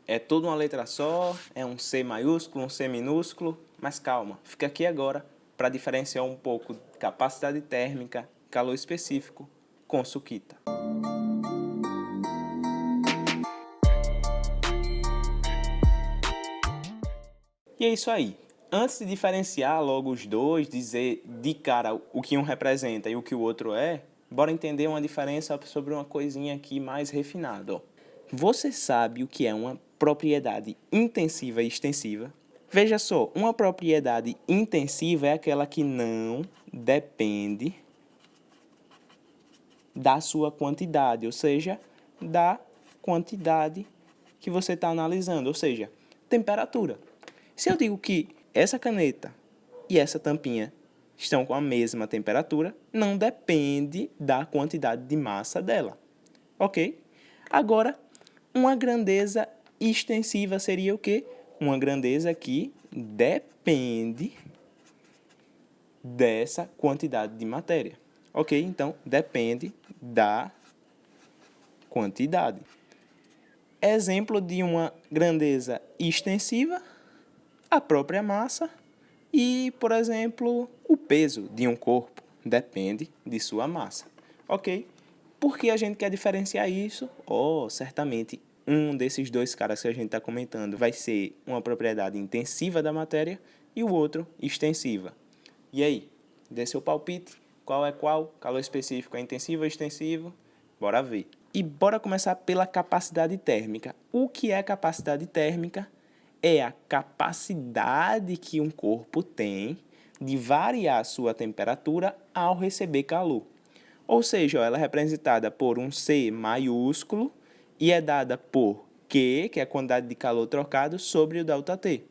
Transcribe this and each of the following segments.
é tudo uma letra só, é um C maiúsculo, um C minúsculo, mas calma, fica aqui agora para diferenciar um pouco capacidade térmica, calor específico com suquita. E é isso aí. Antes de diferenciar logo os dois, dizer de cara o que um representa e o que o outro é, bora entender uma diferença sobre uma coisinha aqui mais refinada. Ó. Você sabe o que é uma propriedade intensiva e extensiva? Veja só, uma propriedade intensiva é aquela que não depende da sua quantidade, ou seja, da quantidade que você está analisando, ou seja, temperatura. Se eu digo que essa caneta e essa tampinha estão com a mesma temperatura, não depende da quantidade de massa dela, ok? Agora, uma grandeza extensiva seria o quê? Uma grandeza que depende dessa quantidade de matéria, ok? Então, depende da quantidade. Exemplo de uma grandeza extensiva, a própria massa e, por exemplo, o peso de um corpo depende de sua massa, ok? Por que a gente quer diferenciar isso? Certamente um desses dois caras que a gente está comentando vai ser uma propriedade intensiva da matéria e o outro extensiva. E aí, dê seu palpite, qual é qual? Calor específico é intensivo ou extensivo? Bora ver. E bora começar pela capacidade térmica. O que é capacidade térmica? É a capacidade que um corpo tem de variar sua temperatura ao receber calor. Ou seja, ela é representada por um C maiúsculo e é dada por Q, que é a quantidade de calor trocado, sobre o ΔT.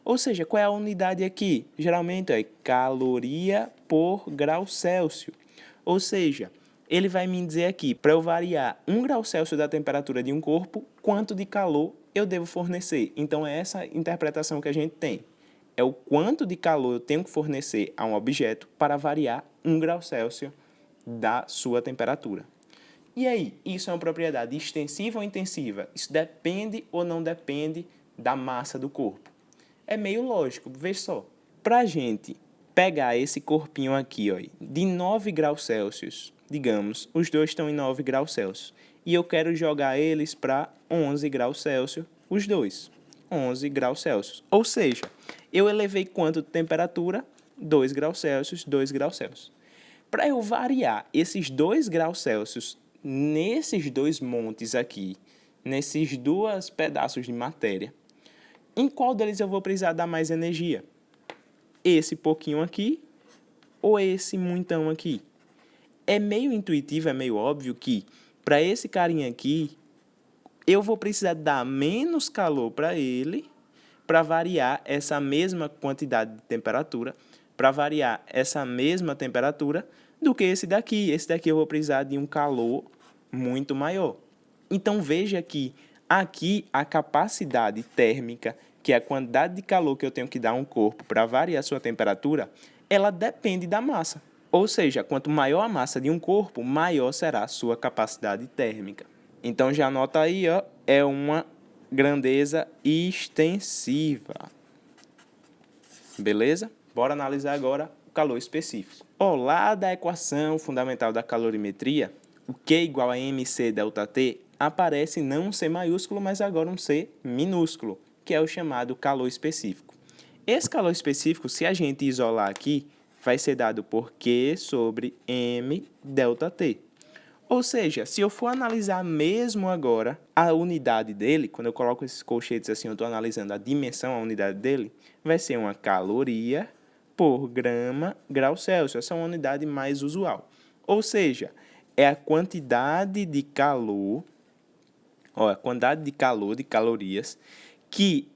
Ou seja, qual é a unidade aqui? Geralmente é caloria por grau Celsius. Ou seja, ele vai me dizer aqui, para eu variar 1 grau Celsius da temperatura de um corpo, quanto de calor eu devo fornecer. Então, é essa interpretação que a gente tem. É o quanto de calor eu tenho que fornecer a um objeto para variar 1 grau Celsius da sua temperatura. E aí, isso é uma propriedade extensiva ou intensiva? Isso depende ou não depende da massa do corpo? É meio lógico, veja só. Para a gente pegar esse corpinho aqui, ó, de 9 graus Celsius, digamos, os dois estão em 9 graus Celsius, e eu quero jogar eles para 11 graus Celsius, os dois, 11 graus Celsius. Ou seja, eu elevei quanto de temperatura? 2 graus Celsius, 2 graus Celsius. Para eu variar esses 2 graus Celsius nesses dois montes aqui, nesses dois pedaços de matéria, em qual deles eu vou precisar dar mais energia? Esse pouquinho aqui ou esse muitão aqui? É meio intuitivo, é meio óbvio que para esse carinha aqui, eu vou precisar dar menos calor para ele para variar essa mesma quantidade de temperatura, para variar essa mesma temperatura do que esse daqui. Esse daqui eu vou precisar de um calor muito maior. Então, veja que aqui a capacidade térmica, que é a quantidade de calor que eu tenho que dar a um corpo para variar a sua temperatura, ela depende da massa. Ou seja, quanto maior a massa de um corpo, maior será a sua capacidade térmica. Então, já anota aí, ó, é uma grandeza extensiva. Beleza? Bora analisar agora o calor específico. Lá da equação fundamental da calorimetria, o Q igual a mc ΔT aparece não um C maiúsculo, mas agora um C minúsculo, que é o chamado calor específico. Esse calor específico, se a gente isolar aqui, vai ser dado por Q sobre m ΔT. Ou seja, se eu for analisar mesmo agora a unidade dele, quando eu coloco esses colchetes assim, eu estou analisando a dimensão, a unidade dele, vai ser uma caloria por grama grau Celsius. Essa é uma unidade mais usual. Ou seja, é a quantidade de calor, a quantidade de calor, de calorias, que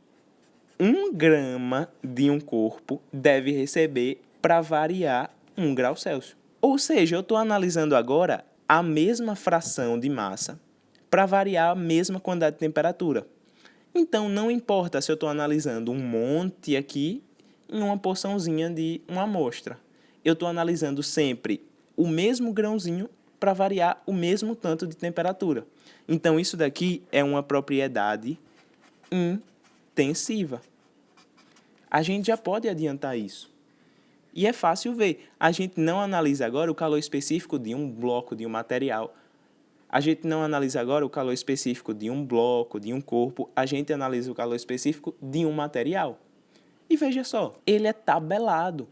1 grama de um corpo deve receber para variar 1 grau Celsius. Ou seja, eu estou analisando agora a mesma fração de massa para variar a mesma quantidade de temperatura. Então, não importa se eu estou analisando um monte aqui em uma porçãozinha de uma amostra. Eu estou analisando sempre o mesmo grãozinho para variar o mesmo tanto de temperatura. Então, isso daqui é uma propriedade intensiva. A gente já pode adiantar isso. E é fácil ver. A gente não analisa agora o calor específico de um bloco, de um material. A gente não analisa agora o calor específico de um bloco, de um corpo. A gente analisa o calor específico de um material. E veja só, ele é tabelado.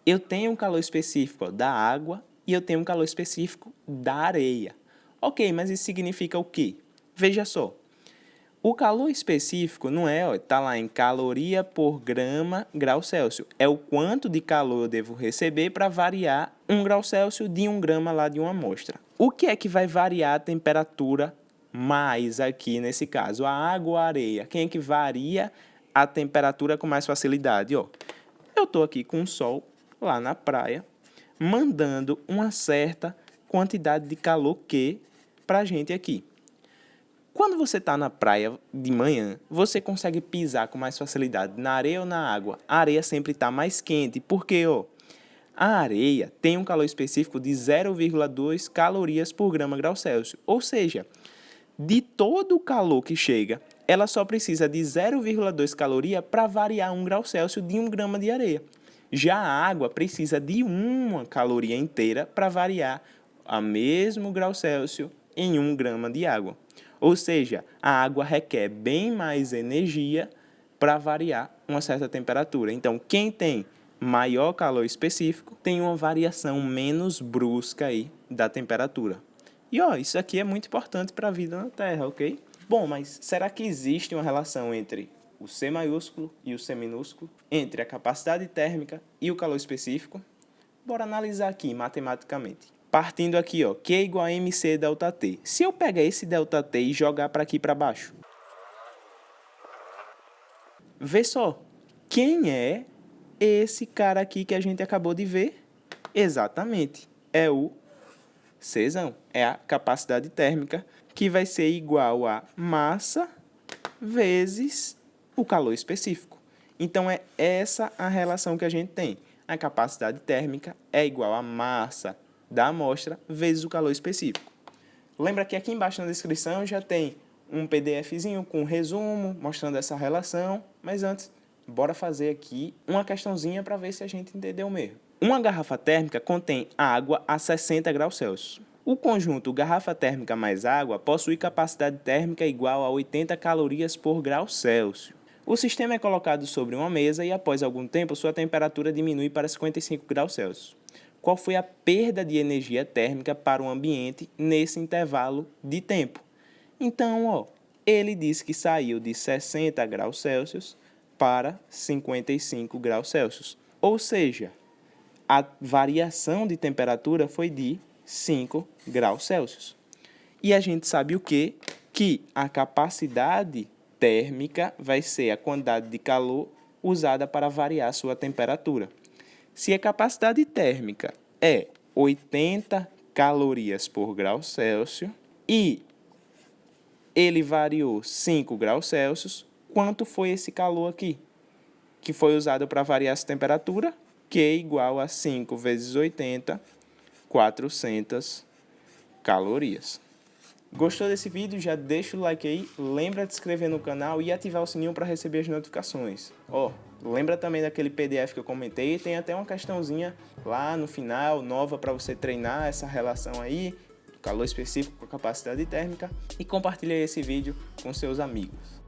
Eu tenho um calor específico da água e eu tenho um calor específico da areia. Ok, mas isso significa o quê? Veja só. O calor específico não é, está lá em caloria por grama grau Celsius. É o quanto de calor eu devo receber para variar 1 grau Celsius de 1 grama lá de uma amostra. O que é que vai variar a temperatura mais aqui nesse caso? A água ou a areia? Quem é que varia a temperatura com mais facilidade? Ó, eu estou aqui com o sol lá na praia, mandando uma certa quantidade de calor Q para a gente aqui. Quando você está na praia de manhã, você consegue pisar com mais facilidade na areia ou na água? A areia sempre está mais quente, porque a areia tem um calor específico de 0,2 calorias por grama grau Celsius. Ou seja, de todo o calor que chega, ela só precisa de 0,2 caloria para variar 1 grau Celsius de 1 grama de areia. Já a água precisa de 1 caloria inteira para variar a mesmo grau Celsius em 1 grama de água. Ou seja, a água requer bem mais energia para variar uma certa temperatura. Então, quem tem maior calor específico tem uma variação menos brusca aí da temperatura. E isso aqui é muito importante para a vida na Terra, ok? Bom, mas será que existe uma relação entre o C maiúsculo e o C minúsculo, entre a capacidade térmica e o calor específico? Bora analisar aqui matematicamente. Partindo aqui, Q igual a MC ΔT. Se eu pegar esse ΔT e jogar para aqui para baixo, vê só, quem é esse cara aqui que a gente acabou de ver? Exatamente, é o Czão, é a capacidade térmica, que vai ser igual a massa vezes o calor específico. Então, é essa a relação que a gente tem. A capacidade térmica é igual a massa da amostra vezes o calor específico. Lembra que aqui embaixo na descrição já tem um PDFzinho com um resumo mostrando essa relação, mas antes, bora fazer aqui uma questãozinha para ver se a gente entendeu mesmo. Uma garrafa térmica contém água a 60 graus Celsius. O conjunto garrafa térmica mais água possui capacidade térmica igual a 80 calorias por grau Celsius. O sistema é colocado sobre uma mesa e, após algum tempo, sua temperatura diminui para 55 graus Celsius. Qual foi a perda de energia térmica para o ambiente nesse intervalo de tempo? Então, ele diz que saiu de 60 graus Celsius para 55 graus Celsius. Ou seja, a variação de temperatura foi de 5 graus Celsius. E a gente sabe o quê? Que a capacidade térmica vai ser a quantidade de calor usada para variar sua temperatura. Se a capacidade térmica é 80 calorias por grau Celsius e ele variou 5 graus Celsius, quanto foi esse calor aqui? Que foi usado para variar essa temperatura? Q igual a 5 vezes 80, 400 calorias. Gostou desse vídeo? Já deixa o like aí, lembra de se inscrever no canal e ativar o sininho para receber as notificações. Lembra também daquele PDF que eu comentei, tem até uma questãozinha lá no final, nova para você treinar essa relação aí, calor específico com a capacidade térmica, e compartilha esse vídeo com seus amigos.